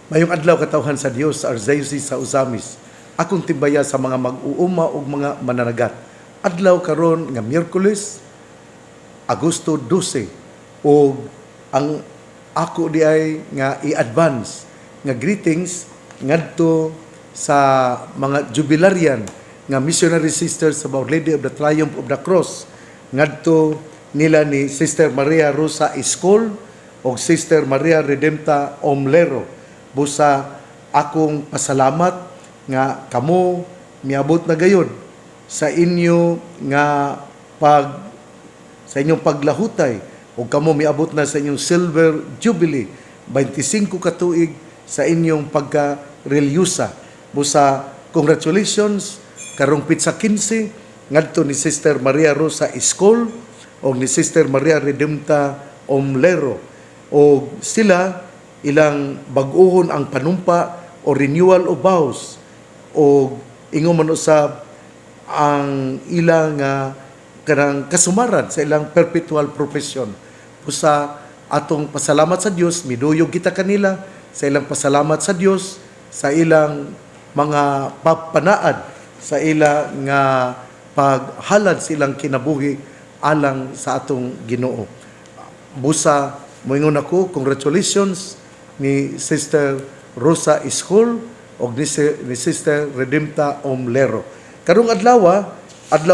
Mayong adlaw katawhan sa Dios sa Archdiocese sa Usamis. Akong timbaya sa mga mag-uuma ug mga mananagat. Adlaw karon nga Miyerkules, Agosto 12 ug ang ako di ay nga i-advance nga greetings ngadto sa mga jubilarian nga missionary sisters sa Our Lady of the Triumph of the Cross ngadto nila ni Sister Maria Rosa Escol o Sister Maria Redempta Omlero. Busa akong pasalamat nga kamo miabot na gayud sa inyo nga sa inyong paglahutay o kamo miabot na sa inyong Silver Jubilee 25 ka tuig sa inyong pagka-relyosa. Busa congratulations karong Pitsa 15 ngadto ni Sister Maria Rosa Escol o ni Sister Maria Redempta Omlero o sila ilang bag-ohon ang panumpa o renewal of vows o ingon man usab ang ilang kanang kasumaran sa ilang perpetual profession. Pusa atong pasalamat sa Dios, miduyog kita kanila sa ilang pasalamat sa Dios sa ilang mga papanaad sa ilang nga paghalad silang kinabuhi alang sa atong Ginoo. Busa moingon ako, congratulations ni Sister Rosa Escol o ni Sister Redempta Omlero. Karong adlaw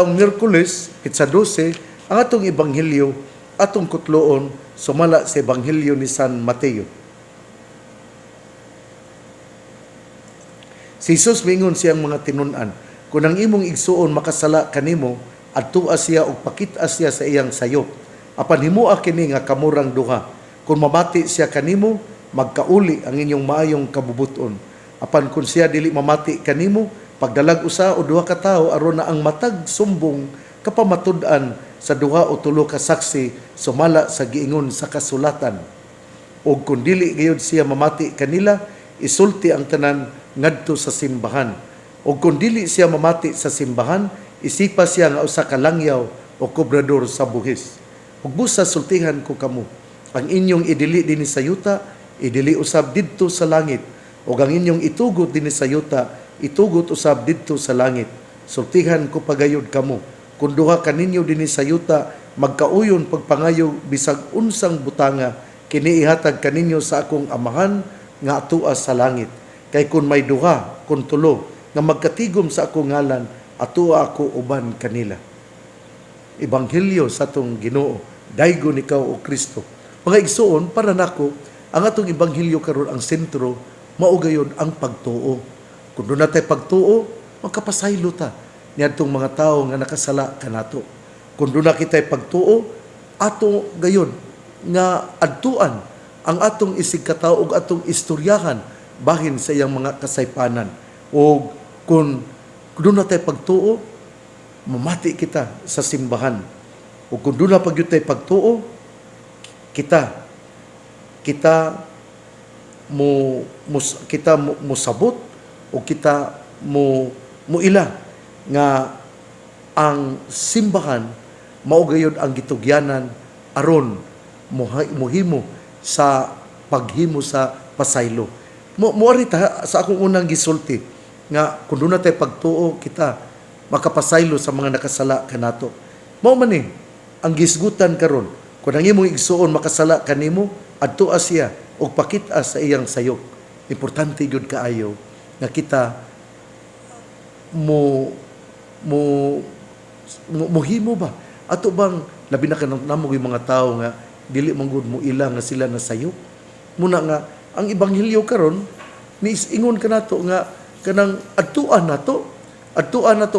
Miyerkules, Pitsa 12, ang atong ebanghelyo atong kutloon sumala sa ebanghelyo ni San Mateo. Si Jesus mingon siyang mga tinun-an, kung ang imong igsuon makasala kanimo, adtua siya og pakit-a siya sa iyang sayop. Apan himoa kini nga kamurang duha. Kung mamati siya kanimo, magkauli ang inyong maayong kabubuton. Apan kung siya dili mamati kanimo, pagdalag usa o duha ka tawo aron na ang matag sumbong kapamatud-an sa duha o tulo ka saksi sumala sa giingon sa kasulatan. O kung dili gayud siya mamati kanila, isulti ang tanan ngadto sa simbahan. O kung dili siya mamati sa simbahan, isipa siya nga usa ka langyaw o kobrador sa buhis. Ug busa sultihan ko kamo, ang inyong idili dinhi sa yuta, idili usab didto sa langit, o ang inyong itugot dinhi sa yuta, itugot usab didto sa langit. Sultihan ko pagayod kamo, kung duha kaninyo dinhi sa yuta, magkauyon pagpangayo bisag unsang butanga, kini ihatag kaninyo sa akong amahan nga atua sa langit. Kay kun may duha, kun tulo, nga magkatigom sa akong ngalan, atua ako uban kanila. Ebanghelyo sa atong Ginoo, daygon ikaw o Kristo. Mga igsoon, para nako, ang atong ebanghelyo karon ang sentro, mao gayud ang pagtuo. Kung doon natin pagtuo, magkapasaylo ta niadtong mga tao nga nakasala kanato. Kung doon na kita pagtuo, ato gayon nga adtuan ang atong isig katao ug atong istoryahan bahin sa iyang mga kasaypanan. O kung doon natin pagtuo, mamati kita sa simbahan. O kung doon na pagtuo, kita mo sabot o kita mo ila nga ang simbahan mao gayud ang gitugyanan aron mohimo sa paghimo sa pasaylo. Moari ta sa akong unang gisulti nga kun doon natin pagtuo kita makapasaylo sa mga nakasala kanato. Mao man ni ang gisgutan karon kung ang imong igsuon makasala kanimo, adtua siya o pakita sa iyang sayop. Importante yun kaayo na kita muhimo ba? Ato bang labi na kanamo yung mga tao nga dili man gud mo ilang nga sila na sayop? Muna nga ang ebanghelyo karon ni ingon kanato nga kanang adtuan nato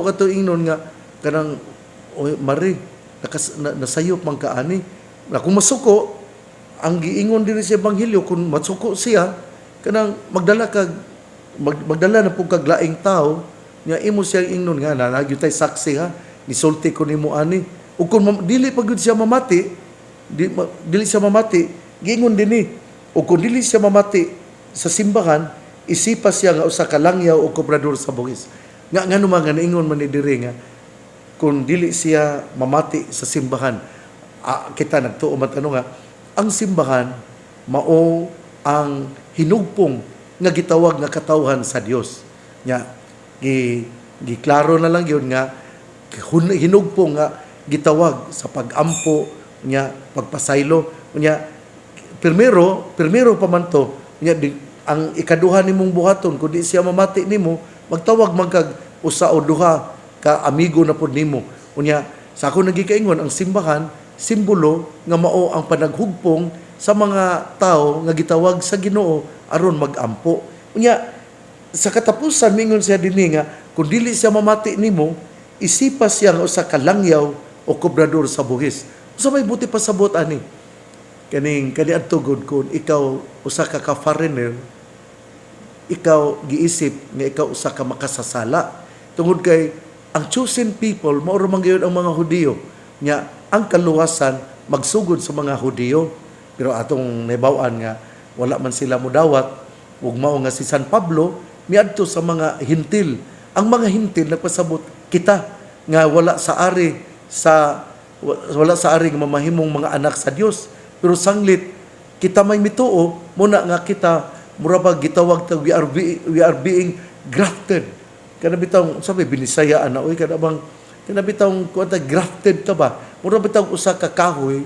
kato ingnon nga kanang mari nasayop man kaani. Na kung masuko, ang giingon din sa ebanghelyo kung masuko siya kanang magdala na pug kag laing tao nya imo siya ingnon nga nagyud tay saksi ha nisulti ko nimo ani ug kung dili pagud siya mamati giingon dinhi ug kung dili siya mamati sa simbahan isipa siya nga usa ka langyaw o kobrador sa buhis nga ngano man nga ingon man ni diri nga kung dili siya mamati sa simbahan kita nagtuo man nga ang simbahan mao ang hinugpong nga gitawag nga katawhan sa Dios. Nya giklaro na lang yun nga hinugpo nga gitawag sa pagampo nya pagpasaylo nya primero pa man to nya ang ikaduha nimong buhaton kundi siya mamati nimo magtawag man kag usa o duha ka amigo na pud nimo unya sa ako nagikaingon ang simbahan simbolo nga mao ang panaghugpong sa mga tao nga gitawag sa Ginoo aron magampo unya sa katapusan mingon siya dinhi nga kung dili siya mamati nimo isipa siya nga usa ka langyaw o kobrador sa buhis usa may buti pasabot ani kani adto gud kun ikaw usa ka foreigner ikaw giisip nga ikaw usa ka makasasala tungod kay ang chosen people mao ra man gyud ang mga Hudiyo nya ang kaluwasan magsugod sa mga Hudiyo pero atong nahibaw-an nga wala man sila modawat ug mao nga si San Pablo miadto sa mga hintil ang mga hintil nagpasabot kita nga wala sa ari nga mamahimong mga anak sa Dios pero sanglit kita may mituo muna nga kita mura ba gitawag ta we are being grafted kana bitaw sabi binisaya ana oy kana bang kana bitaw kuanta grafted ta ba mura bitaw usa ka kahoy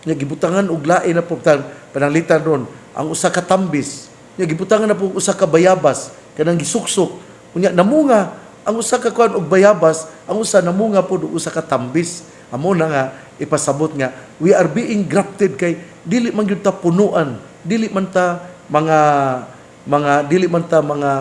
nga gibutangan og lain na pugtan pananglitan ron ang usa ka tambis nga gibutangan na pug usa ka bayabas kanang gisuksok unya namunga ang usa ka kuan og bayabas ang usa namunga pud og usa ka tambis amo na nga ipasabot nga we are being grafted kay dili man gyud ta punuan dili man ta mga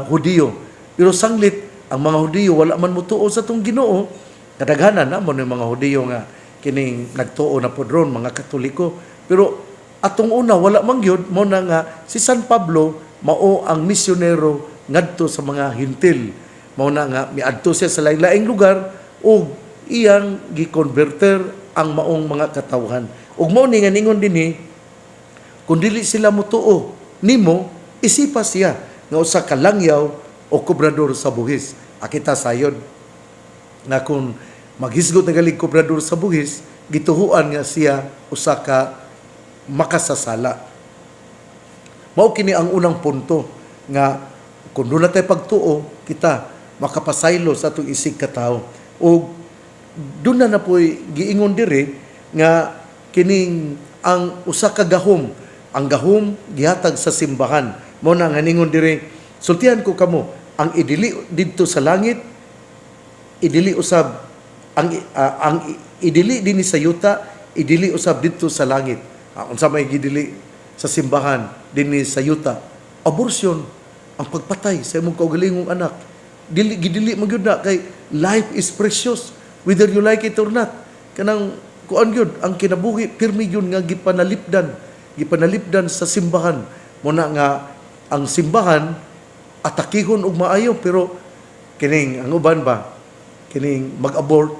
Hudiyo pero sanglit ang mga Hudiyo wala man mutuo sa tong Ginoo kadaghanan na mo ng mga Hudiyo nga kining nagtuo na pod ron mga Katoliko pero atong una wala man gyud mo na nga si San Pablo mao ang misyonero ngadto sa mga hintil mao na nga miadto siya sa lain-laing lugar ug iyang gikonverter ang maong mga katawhan ug mao ni nga ningon dinhi kung dili sila mutuo nimo isipa siya nga usa ka langyaw o kobrador sa buhis akita sayod na kung maghisgot na galing kobrador sa buhis gituhuan nga siya usa ka makasasala mao kini ang unang punto nga kung doon natin pagtuo kita makapasaylo sa atong isig ka tao o doon na po'y giingon diri nga kining ang usa ka gahom ang gahom gihatag sa simbahan mo na nga ningon diri sultihan ko kamo ang idili didto sa langit idili usab ang idili dinhi sa yuta idili usab didto sa langit unsa may gidili sa simbahan dinhi sa yuta abortion ang pagpatay sa imong kaugalingong anak gidili magyud na kay life is precious whether you like it or not kanang kuan gyud ang kinabuhi pirmi gyud nga gipanalipdan sa simbahan mo na nga ang simbahan atakihon og maayo pero kining ang uban ba kining mag-abort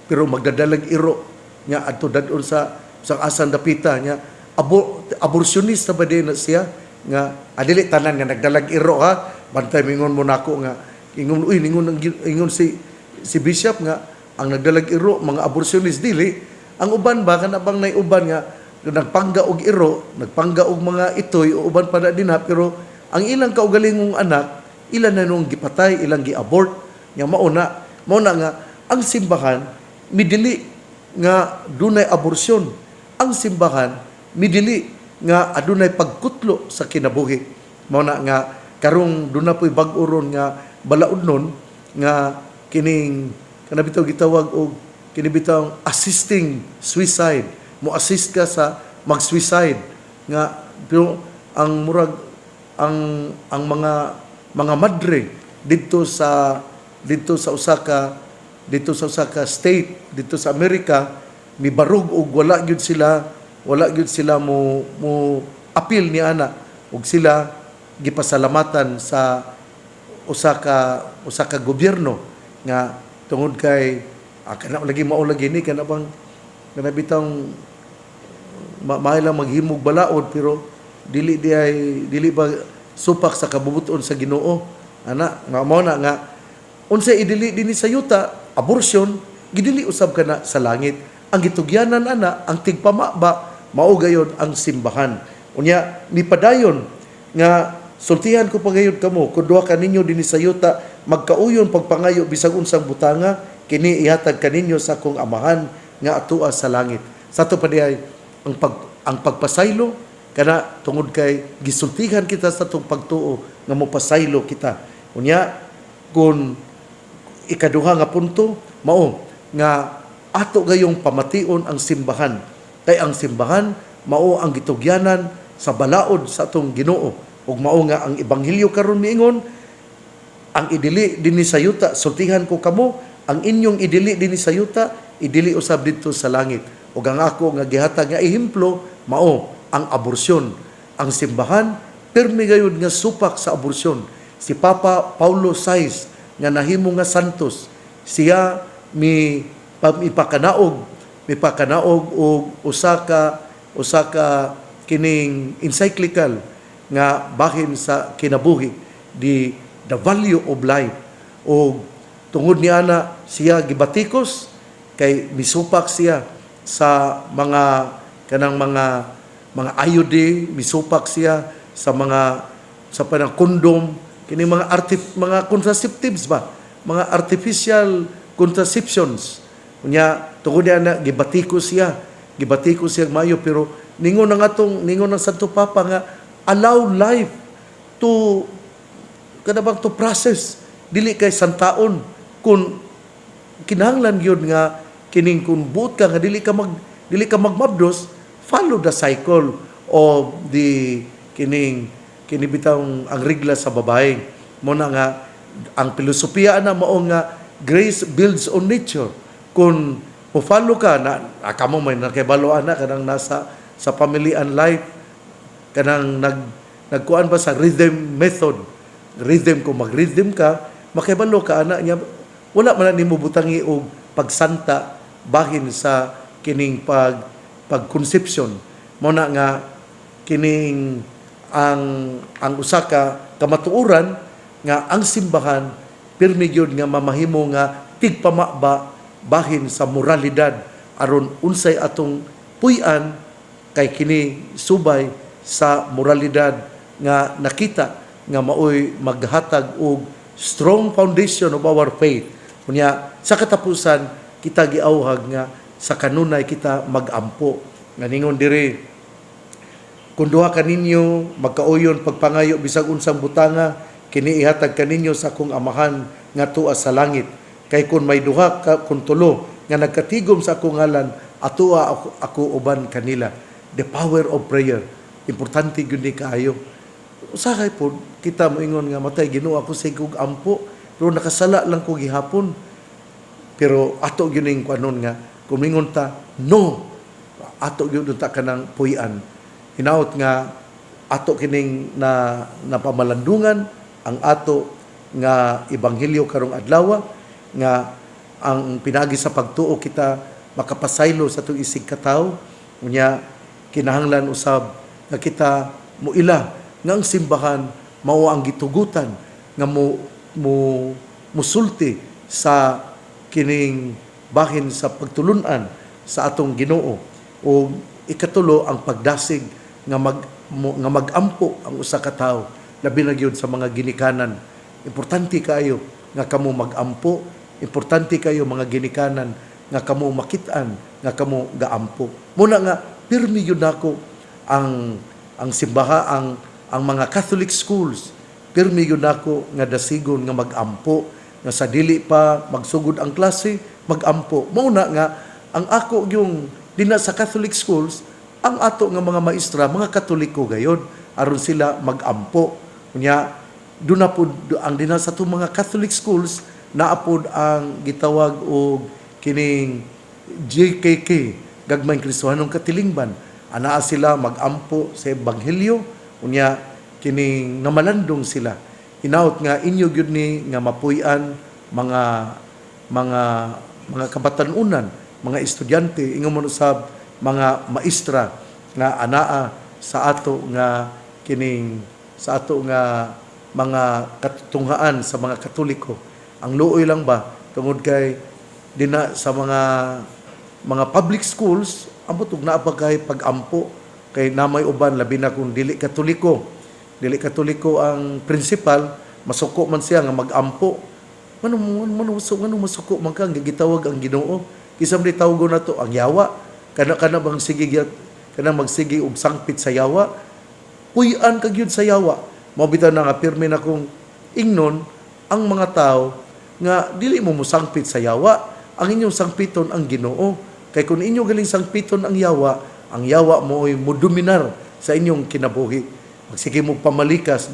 pero magdadalag iro nya adto dadon sa asan dapita nya abortionista ba din siya nga adili tanan nga nagdalag iro ha bantay mingon mo nako nga ingon si bishop nga ang nagdalag iro mga abortionist dili ang uban ba kana bang nay uban nga nagpangga og iro nagpangga og mga itoy o uban pa na dinha pero ang ilang kaugalingong anak ilan na nung gipatay ilang giabort nya mao na nga ang simbahan midili nga dunay abortion ang simbahan midili nga adunay pagkutlo sa kinabuhi mao na nga karong duna po'y bag-o ron nga balaodnon nga kining kanabitaw gitawag og kinibitaw assisting suicide mo assist ka sa mag-suicide nga pero ang murag ang mga madre dito sa usa ka state dito sa Amerika mibarug og wala gyud sila mo appeal ni ana ug sila gipasalamatan sa usa ka gobyerno nga tungod kay kana lagi mao lagi ni kana bang kana bitang lang maghimog balaod pero dili ba supak sa kabubuton sa Ginoo ana nga mao na nga unsay idili dinhi sa yuta abortion gidili usab kana sa langit ang gitugyanan ana ang tigpamaba mao gayon ang simbahan unya ni padayon nga sultihan ko pagayod kamo, kun duha ka ninyo dinhi sa yuta, magkauyon pagpangayo bisag unsang butanga, kini ihatag kaninyo sa akong amahan nga atua sa langit. Sa to pa diay ang pagpasaylo kana tungod kay gisultihan kita sa tong pagtuo nga mopasaylo kita. Unya kun ikaduha nga punto mao nga ato gayong pamation ang simbahan. Kay ang simbahan mao ang gitugyanan sa balaod sa atong Ginoo. Ug mao nga ang ebanghelyo karon miingon, ang idili dinhi sa yuta sultihan ko kamo, ang inyong idili dinhi sa yuta idili usab didto sa langit. Ug ang ako nga gihatag nga ehemplo mao ang aborsyon. Ang simbahan pirmi gayud nga supak sa aborsyon. Si Papa Paulo VI nga nahimo nga santos, siya mipakanaog og usa ka kining encyclical nga bahin sa kinabuhi, the value of life. O tungod niya na siya gibatikos kay misupak siya sa mga ayude, misupak siya sa panang kondom, kini mga contraceptives ba, mga artificial contraceptions. Unya tungod niya na gibatikos siya mayo, pero ningon ng Santo Papa nga allow life to to process, dili kay santaon kun kinahanglan gyud nga kining kun buot ka nga dili ka magmabdos, follow the cycle of the kini bitang ang regla sa babae. Mo na nga ang filosofiya na mao nga grace builds on nature. Kung mo-follow ka na kamo may nakibaloan na kanang nasa sa family and life, kanang nagkuan ba sa rhythm method, rhythm, kung mag-rhythm ka, makibalo ka ana niya, wala man nimo butangi og pagsanta bahin sa kining pagconception. Mo na nga kining ang usa ka kamatuoran nga ang simbahan pirmi gyud nga mamahimo nga tigpamaba bahin sa moralidad aron unsay atong puy-an kay kini subay sa moralidad nga nakita nga maoy maghatag og strong foundation of our faith. Unya sa katapusan kita giawhag nga sa kanunay kita magampo. Nganingon diri, kung duha ka ninyo magkauyon pagpangayo bisag unsang butanga, kini ihatag kaninyo sa akong amahan nga tuwa sa langit. Kay kung may duha ka kun tulo nga nagkatigom sa akong ngalan, atoa ako uban kanila. The power of prayer. Importante gyud ni kaayo. Usahay po kita moingon nga matay Ginoo ako sa kog ampo, pero nakasala lang ko gihapon. Pero ato gyud ning kanon nga kung mingon ta no, ato gyud ta kanang puy-an. Hinaut nga ato kining na napamalandungan ang ato nga ebanghelyo karong adlaw nga ang pinagi sa pagtuo kita makapasaylo sa itong isig kataw. Unya kinahanglan usab nga kita muila nga ang simbahan mao ang gitugutan nga musulti sa kining bahin sa pagtulunan sa atong Ginoo. O ikatulo ang pagdasig nga magampo ang usa ka tawo, labi na gyud sa mga ginikanan. Importante kayo nga kamo magampo. Importante kayo mga ginikanan nga kamo makit-an, nga kamo gaampo. Muna nga pirmi yun nako ang simbaha, ang mga Catholic schools, pirmi yun nako nga dasigon nga magampo, nga sa dili pa magsugod ang klase, magampo. Muna nga ang ako yung dina sa Catholic schools, ang ato nga mga maestra, mga Katoliko gayod, aron sila magampo. Kunya doon na po ang dina sa itong mga Catholic schools, naapod ang gitawag og kining JKK, Gagmayng Kristohanong Katilingban. Anaa sila magampo sa ebanghelyo, unya kining namalandong sila. Hinaut nga inyo gyud ni nga mapuy-an mga kabatanunan, mga estudyante, ingon mo usab mga maestra nga anaa sa ato nga kining sa ato nga mga katutunghaan sa mga Katoliko. Ang luoy lang ba tungod kay dina sa mga public schools ambot og naa pa kay pagampo kay namay uban labi na kung dili Katoliko dili katoliko ang principal, masuko man siya nga magampo. Mano masuko man ka nga gitawag ang Ginoo. Kisam di tawgo na to ang yawa. Kana bang kana magsigi og sangpit sa yawa. Puy-an kag yun sa yawa. Mao bitaw na nga pirmi na kong ingnon ang mga tao nga dili mo musangpit sa yawa. Ang inyong sangpiton ang Ginoo. Kay kung inyo galing sangpiton ang yawa mo ay modominar sa inyong kinabuhi. Magsige mo pamalikas,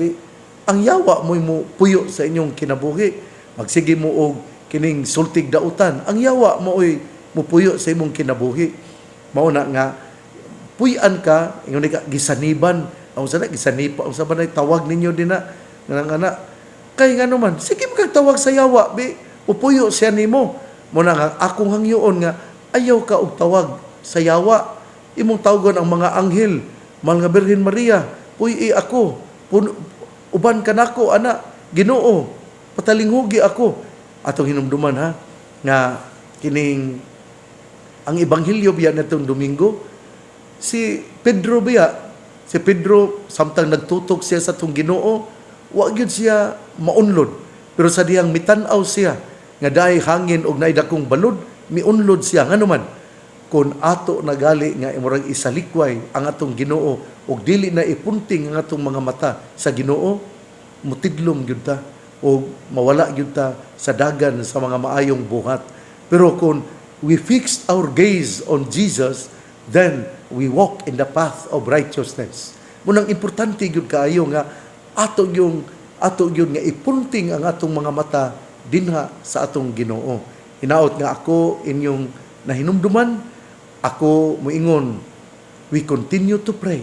ang yawa mo puyo sa inyong kinabuhi. Magsige mo og kining sultig dautan, ang yawa mo ay mupuyo sa imong kinabuhi. Mao na nga puy-an ka, ingon ka gisaniban. Ang sana gisanipa, ang sa banay tawag ninyo din na nga kay nga naman, sige mo kag tawag sa yawa, upuyo siya nimo. Mo na nga akong hangyoon nga ayaw ka og tawag sa yawa. Imong tawgon ang mga anghel, mahal nga Birhen Maria, puy ako, uban ka nako ana, Ginoo, patalinghugi ako. Atong hinumduman ha, nga kining ang ebanghelyo biya natong Domingo, si Pedro samtang nagtutok siya sa tong Ginoo, wa gyud siya maunlod. Pero sa diyang mitan-aw siya nga daay hangin og naay dakong balod, miunlod siya nganuman. Kung ato nagali nga imurag isalikway ang atong Ginoo ug dili na ipunting ang atong mga mata sa Ginoo, mutidlom gyud ta o mawala gyud ta sa dagan sa mga maayong buhat. Pero kung we fixed our gaze on Jesus, then we walk in the path of righteousness. Munang importante gyud kaayo nga ato yung nga ipunting ang atong mga mata dinha sa atong Ginoo. Hinaot nga ako inyong nahinumduman, ako moingon, we continue to pray.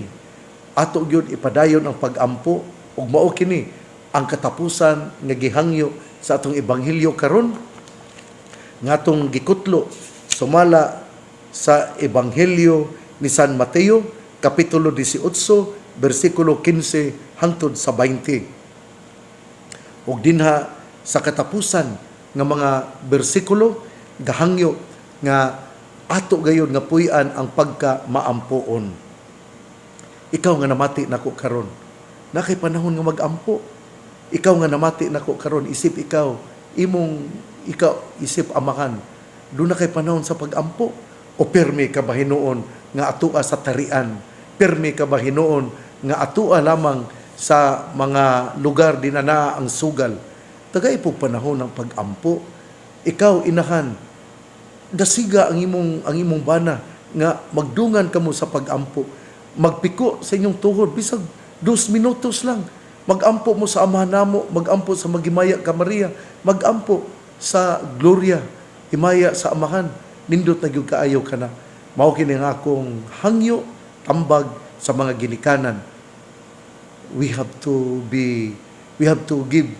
Ato gyud ipadayon ang pag-ampo ug mao kini ang katapusan nga gihangyo sa atong ebanghelyo karon nga atong gikutlo sumala sa ebanghelyo ni San Mateo kapitulo 18 bersikulo 15 hangtod sa 20. Ug dinha sa katapusan nga mga bersikulo gahangyo nga ato gayon nga puy-an ang pagka maampoon. Ikaw nga namati nako karon, na kay panahon nga magampo. Ikaw nga namati nako karon, isip ikaw isip amahan. Do na kay panahon sa pagampo o permi ka ba hinuon nga atua sa tarian? Permi ka ba hinuon nga atua lamang sa mga lugar dinana ang sugal? Tagay po panahon ng pagampo. Ikaw inahan, dasiga ang imong bana nga magdungan kamo sa pagampo. Magpiko sa inyong tuhod bisag 2 minutos lang. Magampo mo sa amahan namo, magampo sa Magimaya ka Maria, magampo sa Gloria, himaya sa amahan. Nindot na gyud kaayo kana. Mao kini nga akong hangyo tambag sa mga ginikanan. We have to give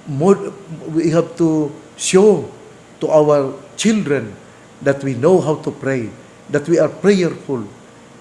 more, we have to show to our children that we know how to pray, that we are prayerful.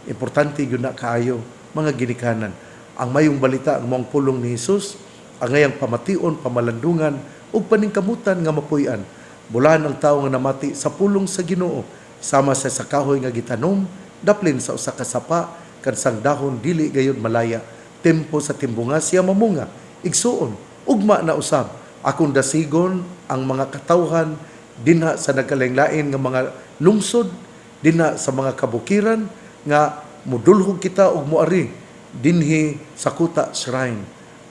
Importante yun na kaayo, mga ginikanan. Ang mayong balita, ang mong pulong ni Jesus, ang ngayang pamation, pamalandungan, o paningkamutan nga mapuy-an. Bulan ang tao nga namati sa pulong sa Ginoo, sama sa kahoy nga gitanom, daplin sa usa ka sapa, kansang dahon dili gayon malaya. Tempo sa timbunga siya mamunga, igsuon, ugma na usab. Akong dasigon ang mga katawhan dinha sa nagkalain-lain nga mga lungsod, dinha sa mga kabukiran nga mudulhog kita og moari dinhi sa Kuta Shrine.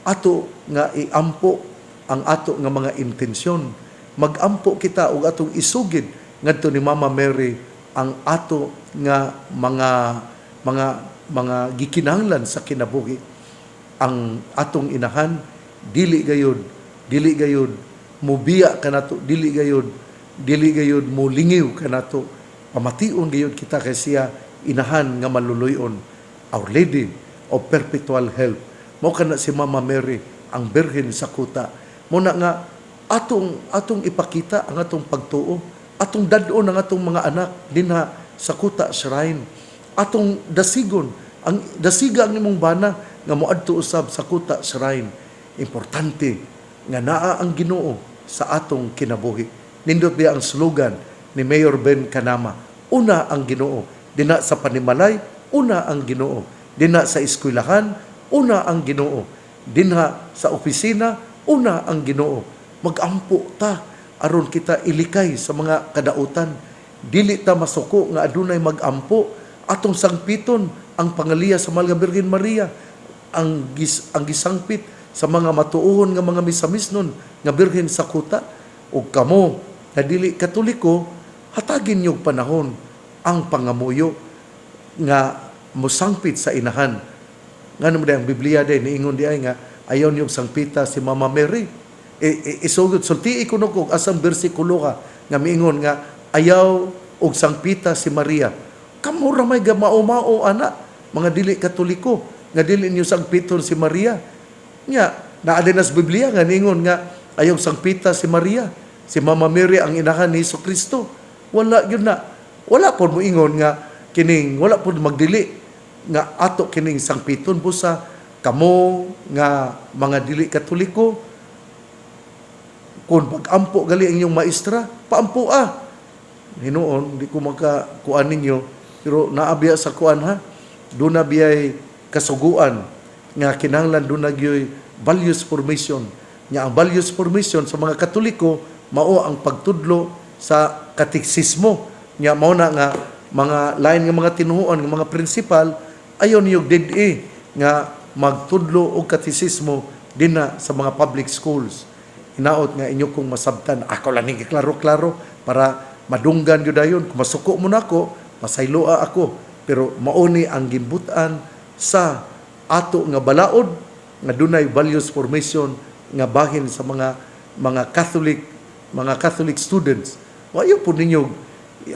Ato nga iampo ang ato nga mga intensyon. Magampo kita og atong isugid ngadto ni Mama Mary ang ato nga mga gikinahanglan sa kinabuhi. Ang atong inahan dili gayud mubiya kanato, dili gayud mo lingiw kanato. Pamation gayud kita kay siya inahan nga maluluyon. Our Lady of Perpetual Help. Mao kana si Mama Mary, ang Birhen sa Kuta. Mo na nga atong ipakita ang atong pagtuo, atong dadon ang atong mga anak dinha sa Kuta Shrine. Atong dasiga ang imong bana nga moadto usab sa Kuta Shrine. Importante nga naa ang Ginoo sa atong kinabuhi. Nindot biya ang slogan ni Mayor Ben Kanama, una ang Ginoo. Dina sa panimalay, una ang Ginoo. Dina sa eskwelahan, una ang Ginoo. Dinha sa opisina, una ang Ginoo. Magampo ta aron kita ilikay sa mga kadautan. Dili ta masuko nga adunay magampo. Atong sangpiton ang pangaliya sa mahal nga Birhen Maria, ang gisangpit sa mga matuohon nga mga misamisnon nga birhen sa kuta. Ug kamo na dili Katoliko, hatagin niyo panahon ang pangamuyo nga musangpit sa inahan. Ngano mo ang Biblia day niingon di ay nga ayaw niyo sangpita si Mama Mary. Isugod sulti ko no kung asang bersikulo nga miingon nga ayaw og sangpita si Maria. Kamo ra may gamao-mao ana mga dili Katoliko nga dili niyo sangpiton si Maria. Nya naa din sa Biblia nga niingon nga ayaw sangpita si Maria. Si Mama Mary ang inahan ni Jesucristo. Wala yun na. Wala po mo ingon nga kining, wala po magdili nga ato kining sangpiton busa kamo nga mga dili Katoliko. Kung pag-ampo gali ang inyong maestra, paampo Hinoon, di ko makakuan ninyo, pero naabiya sa kuan ha. Doon na biyay kasuguan nga kinahanglan doon na values formation. Nga ang values formation sa mga Katoliko mao ang pagtudlo sa kateksismo. Nya mao na nga mga lain nga mga tinuoan nga mga prinsipal ayon niyog did nga magtudlo og kateksismo dinha sa mga public schools. Hinaot nga inyo kong masabtan, ako lang ni klaro-klaro para madunggan yun dayon. Kung masuko mo nako, masayloa ako. Pero mauni ang gimbutan sa ato nga balaod nga dunay values formation nga bahin sa mga Catholic students. Wayo po ninyo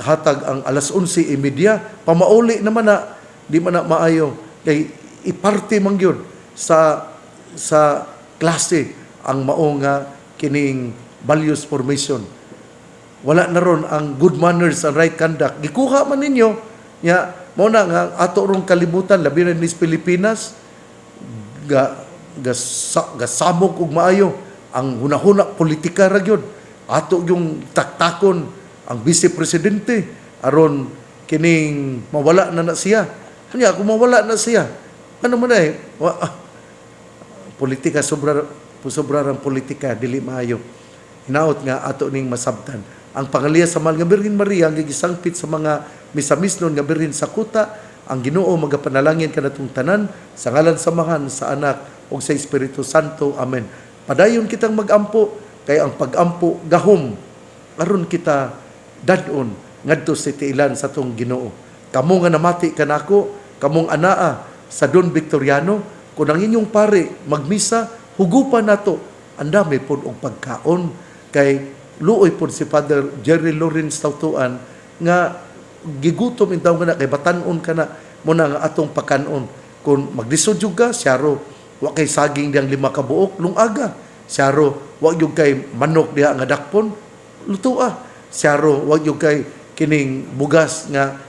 hatag ang alas 11:30 pamauli naman na di man na maayo kay iparte man gyud sa klase ang mao nga kining values formation. Wala na ron ang good manners and right conduct. Gikuha man ninyo nya mao na nga ato rong kalibutan labi na ni Pilipinas gasamok og maayo ang hunahuna politika ra gyud. Ato yung taktakon ang vice presidente aron kining mawala na siya. Kanya kung mawala na siya, ano man politika sobrang politika dili maayo. Hinaot nga ato ning masabtan. Ang pangaliya sa mahal nga Birhen Maria ang gigisangpit sa mga misamisnon nga birhen sa kuta, ang Ginoo magapanalangin kanatong tanan sa ngalan samahan sa Anak ug sa Espiritu Santo. Amen. Padayon kitang magampo kay ang pagampo gahom aron kita dadon ngadto sa tiilan sa tong Ginoo. Kamo nga namati kanako, kamong anaa sa Don Victoriano, kung ang inyong pare magmisa, hugupan nato. Andami pod og pagkaon kay luoy pod si Father Jerry Lawrence Tautuan nga gigutom intaw kana kay batan-on kana mo na nga atong pakanon. Kung maglisod jud ka, syaro wa kay saging diyang 5 ka buok lungaga. Syaro wa gyud kay manok diha nga dakpon lutoa. Syaro wa gyud kay kining bugas nga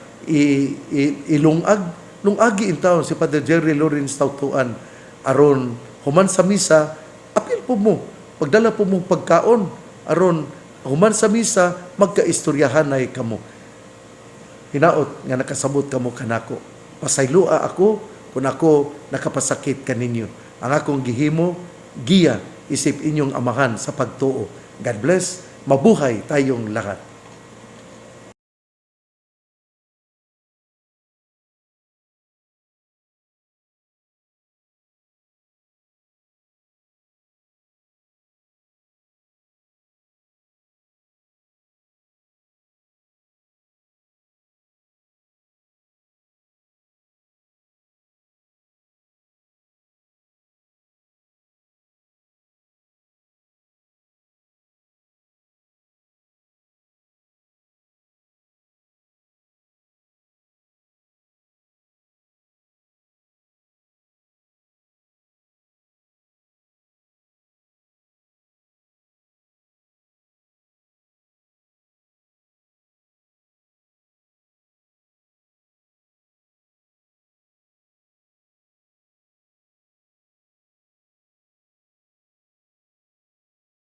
lungagi intaw si Father Jerry Lawrence Tautuan aron human sa misa apil po mo pagdala po mo pagkaon aron human sa misa magkaistoryahan ay kamo. Hinaot nga nakasabot kamo kanako. Pasaylua ako kung ako nakapasakit kaninyo. Ang akong gihimo giya isip inyong amahan sa pagtuo. God bless. Mabuhay tayong lahat.